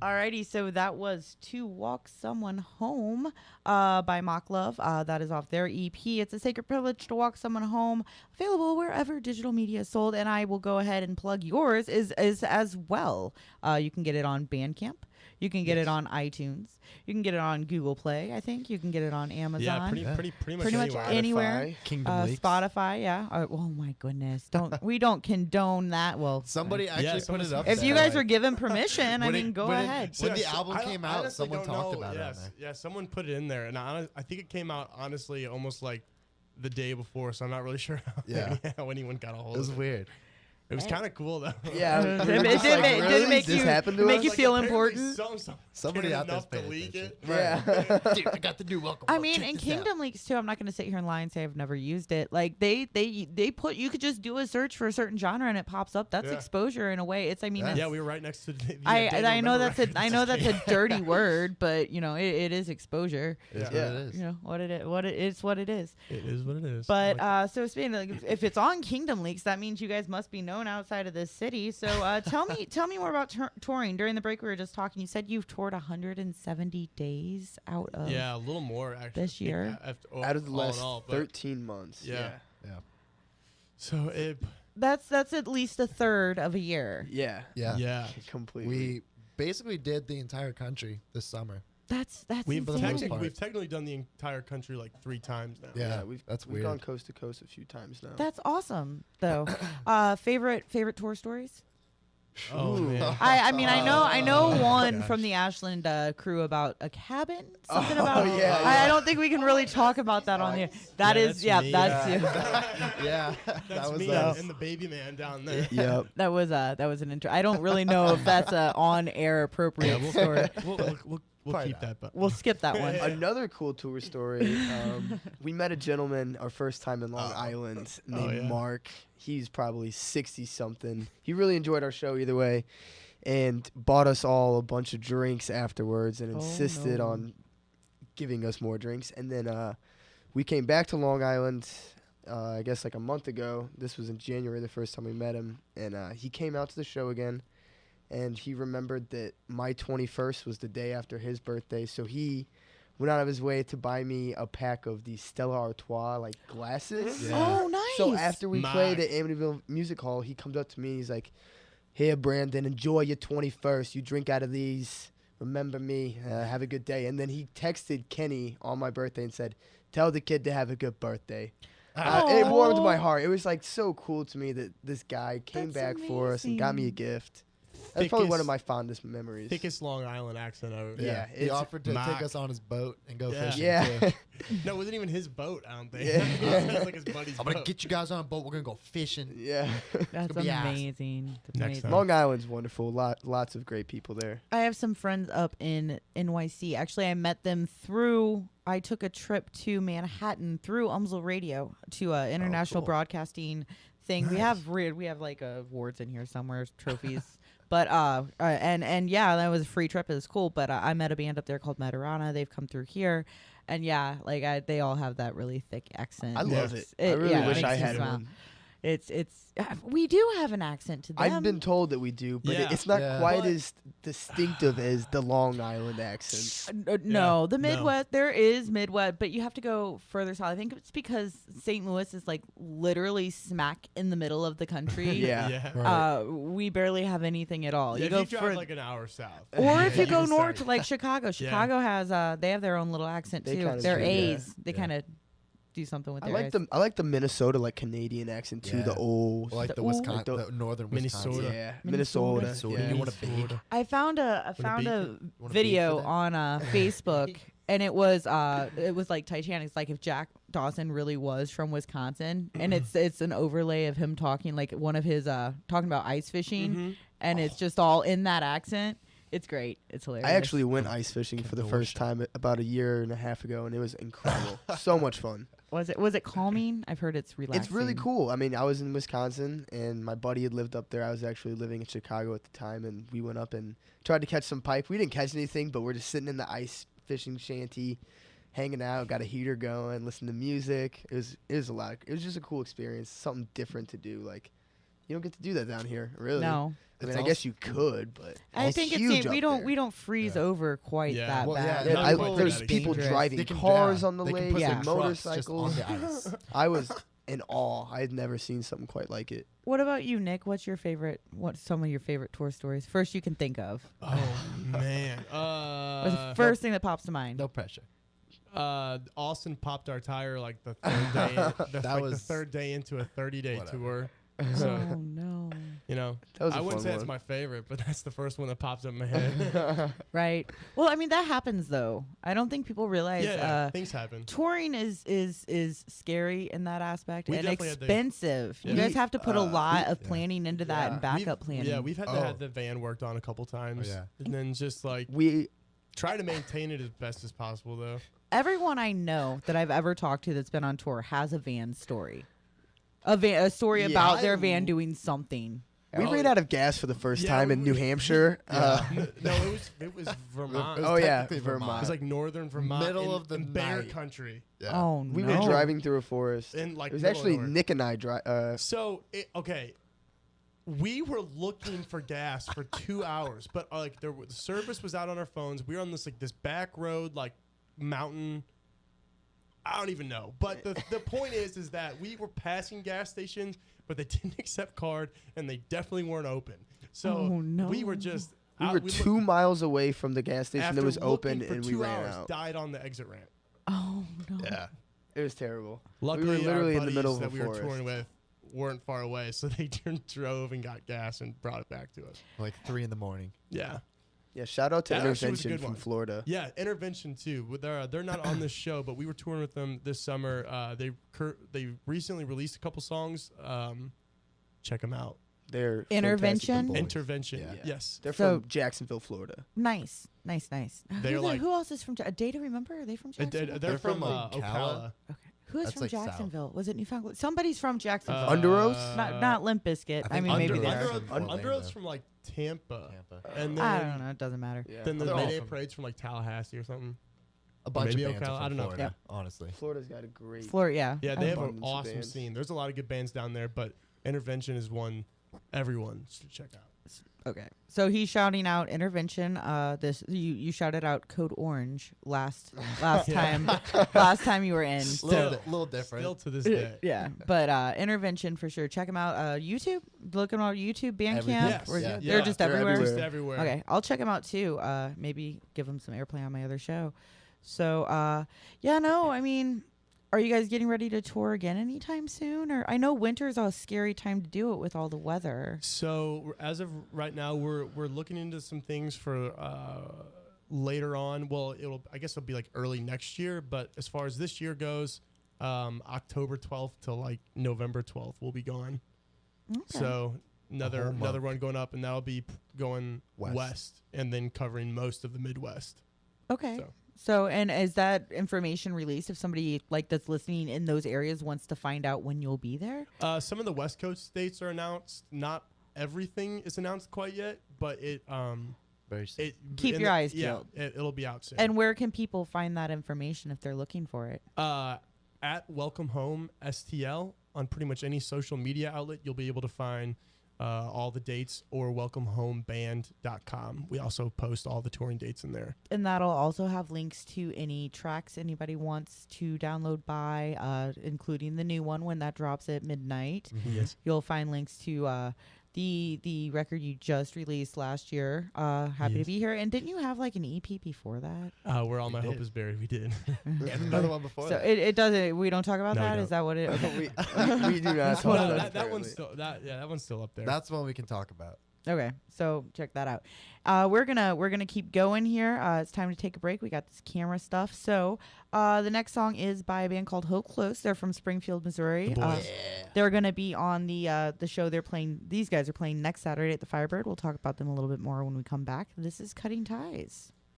Alrighty, so that was To Walk Someone Home by Mock Love. That is off their EP. It's a sacred privilege to walk someone home. Available wherever digital media is sold, and I will go ahead and plug yours is as well. You can get it on Bandcamp. You can get it on iTunes. You can get it on Google Play. I think you can get it on Amazon. Yeah, pretty much anywhere. Kingdom Spotify, yeah. Oh my goodness, we don't condone that. Well, somebody actually put it up. If there, you guys like, are given permission, I mean, go ahead. When the album came out, someone talked about it. Yeah, someone put it in there, and I think it came out honestly almost like the day before, so I'm not really sure how anyone got a hold of it. It was weird. It was kind of cool though. Yeah, it did make you feel important. Somebody out there to leak it. Yeah, dude, I got the new welcome. I mean, and Kingdom Leaks too. I'm not going to sit here and lie and say I've never used it. Like they put, you could just do a search for a certain genre and it pops up. That's exposure in a way. It's, I mean, yeah, we were right next to. The I know that's a dirty word, but you know it is exposure. Yeah, it is. You know what it is. What it is. It is what it is. But so speaking of, if it's on Kingdom Leaks, that means you guys must be known outside of this city. So tell me more about touring. During the break, we were just talking. You said you've toured 170 days out of a little more actually this year. Out of the last 13 months. Yeah. So That's at least a third of a year. Yeah. Completely. We basically did the entire country this summer. That's we've insane. technically done the entire country like 3 times now. Yeah, we've gone coast to coast a few times now. That's awesome, though. Favorite tour stories? Oh man. I mean I know one from the Ashland crew about a cabin. Something about. Yeah. I don't think we can really talk about that on here. That's you. Yeah, that's was me and the baby man down there. Yep. That was an intro. I don't really know if that's a on air appropriate story. We'll keep that, but we'll skip that one. Another cool tour story. We met a gentleman our first time in Long Island named Mark. He's probably 60-something. He really enjoyed our show either way and bought us all a bunch of drinks afterwards and insisted on giving us more drinks. And then we came back to Long Island, I guess like a month ago. This was in January, the first time we met him. And he came out to the show again. And he remembered that my 21st was the day after his birthday. So he went out of his way to buy me a pack of these Stella Artois, like, glasses. Yeah. Oh, nice. So after we played at Amityville Music Hall, he comes up to me. He's like, "Here, Brandon, enjoy your 21st. You drink out of these. Remember me. Have a good day." And then he texted Kenny on my birthday and said, "Tell the kid to have a good birthday." It warmed my heart. It was, like, so cool to me that this guy came back for us and got me a gift. That's probably one of my fondest memories. Thickest Long Island accent ever. Yeah. He offered to take us on his boat and go fishing. Yeah. No, it wasn't even his boat, I don't think. Yeah. It was like his buddy's I'm going to get you guys on a boat. We're going to go fishing. Yeah. That's amazing. Next time. Long Island's wonderful. Lots of great people there. I have some friends up in NYC. Actually, I met them I took a trip to Manhattan through UMSL Radio to an international broadcasting thing. Nice. We have like awards in here somewhere, trophies. But and yeah, that was a free trip. It was cool. But I met a band up there called Metarana. They've come through here, and yeah, like they all have that really thick accent. I love it. I really wish I had one. It's we do have an accent to them. I've been told that we do, but it's not quite as distinctive as the Long Island accent. No, the Midwest, there is Midwest, but you have to go further south. I think it's because St. Louis is like literally smack in the middle of the country. Yeah. Right. We barely have anything at all. You go if you drive like an hour south. Or if you go north to like Chicago. Chicago has they have their own little accent too. They're A's. They kind of do something with their eyes. I like the Minnesota like Canadian accent too. The old like the Wisconsin, the northern Wisconsin. Yeah, Minnesota. Yeah. You want a big? I found a video on Facebook, and it was like Titanic. It's like if Jack Dawson really was from Wisconsin, and it's an overlay of him talking like one of his talking about ice fishing, and it's just all in that accent. It's great. It's hilarious. I actually went ice fishing for the first time about a year and a half ago, and it was incredible. So much fun. Was it calming? I've heard it's relaxing. It's really cool. I mean, I was in Wisconsin, and my buddy had lived up there. I was actually living in Chicago at the time, and we went up and tried to catch some pike. We didn't catch anything, but we're just sitting in the ice fishing shanty, hanging out, got a heater going, listening to music. It was a lot. It was just a cool experience, something different to do. Like, You don't get to do that down here, really. No. I mean, I guess you could, but I think huge we don't freeze over quite that bad. There's people driving cars on the lake, motorcycles. On the ice. I was in awe. I had never seen something quite like it. What about you, Nick? What's some of your favorite tour stories? First you can think of. Oh man. What's the first thing that pops to mind? No pressure. Austin popped our tire like the third day. The third day into a 30-day tour. So, oh no. You know, I wouldn't say it's my favorite, but that's the first one that pops up in my head. Right. Well, I mean that happens though. I don't think people realize. Things happen. Touring is scary in that aspect and expensive. You guys have to put a lot of planning into that and backup planning. Yeah, we've had to have the van worked on a couple times, and then just like we try to maintain it as best as possible though. Everyone I know that I've ever talked to that's been on tour has a van story. A story about their van doing something. We ran out of gas for the first time in New Hampshire. No, it was Vermont. Vermont. It was like northern Vermont, middle of the bear country. Yeah. Oh no! We were driving through a forest. And like it was actually Nick and I we were looking for gas for 2 hours, but the service was out on our phones. We were on this back road, like mountain. I don't even know. But the point is that we were passing gas stations, but they didn't accept card, and they definitely weren't open. So we were just... We were 2 miles away from the gas station that was open, and we ran out. Died on the exit ramp. Oh, no. Yeah. It was terrible. Luckily, we were literally our in the middle of that the we forest. were touring with weren't far away, so they drove and got gas and brought it back to us. Like 3 a.m. Yeah. Yeah, shout out to Intervention from Florida. Yeah, Intervention too. They're not on this show, but we were touring with them this summer. They recently released a couple songs. Check them out. They're Intervention. Intervention. Yeah. Yes. They're from Jacksonville, Florida. Nice. Who else is from? A Day to Remember? Are they from Jacksonville? They're from Ocala. Okay. Who is from Jacksonville? Was it Newfoundland? Somebody's from Jacksonville. Under Oath? Not Limp Bizkit. I mean, maybe they are. Under Oath's from like Tampa. And then, I don't know. It doesn't matter. Yeah. Then the Mayday Parade's from like Tallahassee or something. A bunch maybe of bands Ocala. I don't know. Florida, honestly. Florida's got a great... Yeah, they have an awesome scene. There's a lot of good bands down there, but Intervention is one everyone should check out. Okay, so he's shouting out Intervention. You shouted out Code Orange last time. Last time you were in. Little different. Still to this day. Yeah, but Intervention for sure. Check them out. YouTube. Look them out. YouTube, Bandcamp. They're just everywhere. Just everywhere. Okay, I'll check them out too. Maybe give them some airplay on my other show. So I mean, are you guys getting ready to tour again anytime soon? Or I know winter's a scary time to do it with all the weather. So as of right now, we're looking into some things for later on. Well, I guess it'll be like early next year. But as far as this year goes, October 12th to like November 12th, we'll be gone. Okay. So another run going up, and that'll be going west and then covering most of the Midwest. Okay. So, and is that information released if somebody that's listening in those areas wants to find out when you'll be there? Some of the West Coast states are announced. Not everything is announced quite yet, but keep your eyes peeled. Yeah, it'll be out soon. And where can people find that information if they're looking for it? At Welcome Home STL on pretty much any social media outlet, you'll be able to find all the dates, or welcomehomeband.com. We also post all the touring dates in there. And that'll also have links to any tracks anybody wants to download by, including the new one when that drops at midnight. Mm-hmm. Yes. You'll find links to the record you just released last year. Happy to be here. And didn't you have like an EP before that? Where All My Hope Is Buried. We did. And another one before that. So it doesn't. We don't talk about that. Is that what it? Okay. we do not talk about that. That one's still that one's still up there. That's one we can talk about. Okay, so check that out. We're gonna keep going here. It's time to take a break. We got this camera stuff. So the next song is by a band called Hope Close. They're from Springfield, Missouri. They're gonna be on the show they're playing. These guys are playing next Saturday at the Firebird. We'll talk about them a little bit more when we come back. This is Cutting Ties.